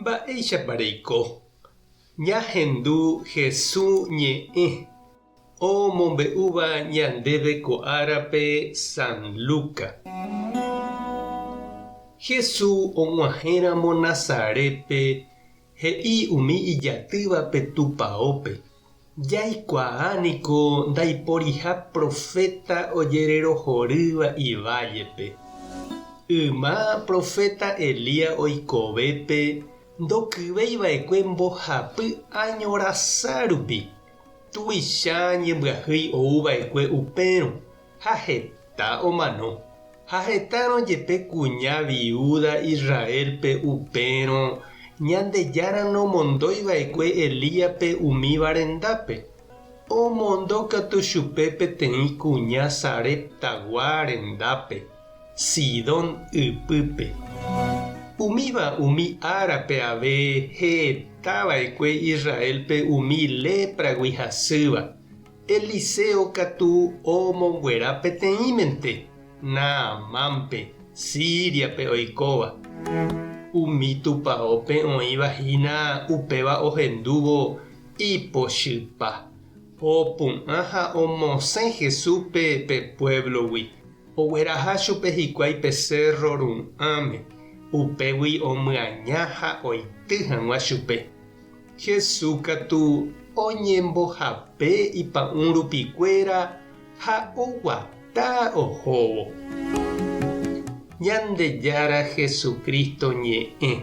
Mba'éichapareiko. Ñahendu Jesús ñe'ẽ omombe'úva ñandéve ko'árape San Luca. Jesús og̃uahẽramo Nazarépe he'i umi ijatývape tupãópe. Jaikuaániko ndaiporiha profeta ojererohorýva ivállepe. Yma profeta Elías oikovépe ndokyveiva'ekue mbohapy añorasã rupi. Tuicha ñembyahýi ouva'ekue upérõ ha heta omano. Ha hetãrojepe kuña viuda Israelpe upérõ Ñandejára nomondóiva'ekue Elíape umi varendápe. Omondókatu chupe peteĩ kuña Sareptagua rendápe, Sidón ypýpe. Umíva umi árape ave hetava'ekue Israelpe umi lépragui hasýva. Eliseo katu omonguera peteĩmente, Naamánpe, Síriape oikóva. Umi tupãópe oĩvahína upéva ohendúvo ipochypa. Opu'ã ha omosẽ Jesúspe pe pueblogui. Ogueraha chupe hikuái pe Cerro Ru'ãme. Upégui omyaña ha oity hag̃ua chupe. Jesús katu oñembohape ipa'ũ rupikuéra ha oguata ohóvo. Ñandejára Jesucristo ñe'ẽ.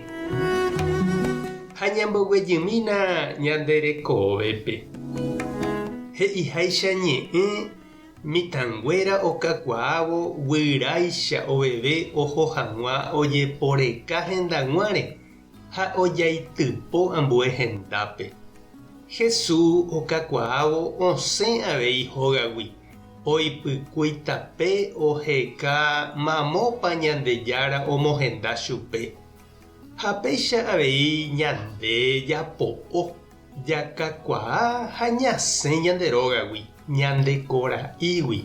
Ha ñamboguejymína ñanderekóvepe. He'iháicha ñe'ẽ mitãnguéra okakuaávo guyráicha oveve oho hag̃ua ojeporeka hendaguáre ha ojaitypo ambue hendápe. Jesús okakuaávo osẽ avei hógagui. Oipykúi tape oheka mamópa Ñandejára omohenda chupe. Ha péicha avei ñande japo'o, jakakuaa ha ñasẽ ñanderógagui, ñandekora'ígui,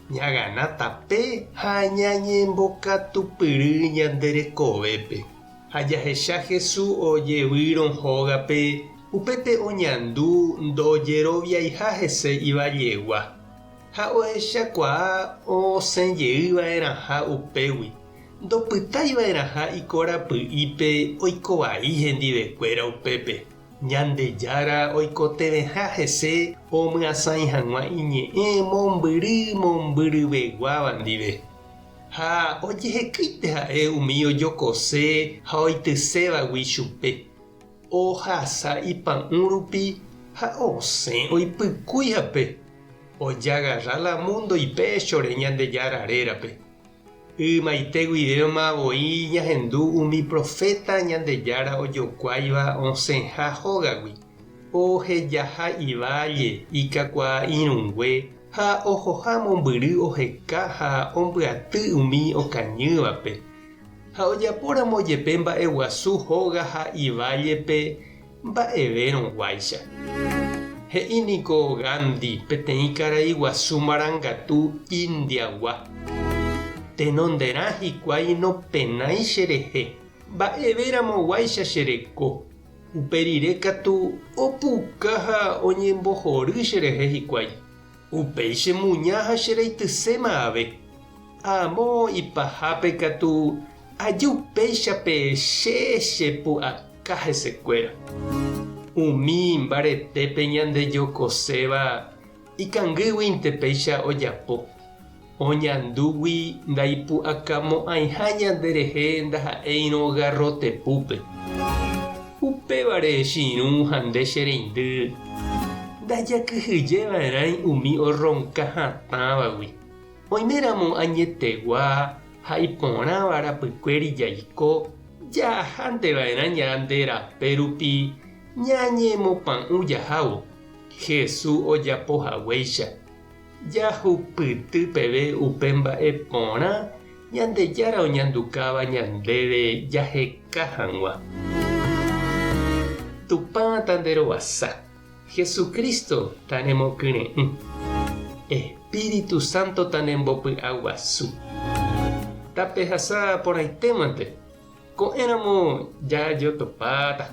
ñag̃ana tape ha ñañembokatupyry ñanderekovépe. Ha jahecha Jesús ojevýrõ hógape upépe oñandu ndojeroviaiha hese ivajegua. Ha ohechakuaa osẽjeýva'erãha upégui. Ndopytaiva'erãha ikorapy'ípe oikovai hendivekuéra upépe. Ñandejára oikoteveha hese omyasãi hag̃ua iñe'ẽ mombyryveguáva ndive. Ha ojehekýite ha'e umi ojokose ha oitysevagui chupe. Ohasa ipa'ũ rupi ha osẽ oipykúihape. Ojagarra la mundo ipéchore Ñandejára rérape. Ymaite guivéma voi ñahendu umi profeta Ñandejára ojokuáiva osẽha hógagui. Ohejaha iválle ikakuaa irũngue ha ohoha mombyry oheka ha ombyaty umi okañývape. Ha ojapóramo jepe mba'eguasu hóga ha ivállepe mba'everõguáicha. He'íniko Gandhi peteĩ karai guasu marangatu Indiagua. Tenonderã hikuái nopenái cherehe. Mba'everamoguáicha chereko. Uperire katu opuka ha oñembohory cherehe hikuái. Upéi chemuña ha chereitysẽma ave. Amo ipahápe katu ajupéichape chepu'aka hesekuéra. Umi mbaretépe ñandejokoséva ikangýguinte péicha ojapo. Oñandúgui ndaipu'akamo'ãiha ñanderehe ndaha'éirõ garrotepúpe. Upévare chiru ha nde chereindy. Ndajakyhyjeva'erãi umi oronka hatãvagui. Oiméramo añetegua ha iporãva rapykuéri jaiko jahanteva'erã ñanderape rupi ñañemopa'ũ jahávo. Jesús ojapohaguéicha. Jahupyty peve upe mba'e porã Ñandejára oñandukáva ñandéve jaheka hag̃ua. Tupã tanderovasa. Jesucristo tanemokyre'ỹ. Espíritu Santo tanembopy'aguasu. Tapehasa porãitémante. ko'ẽramo jajotopáta.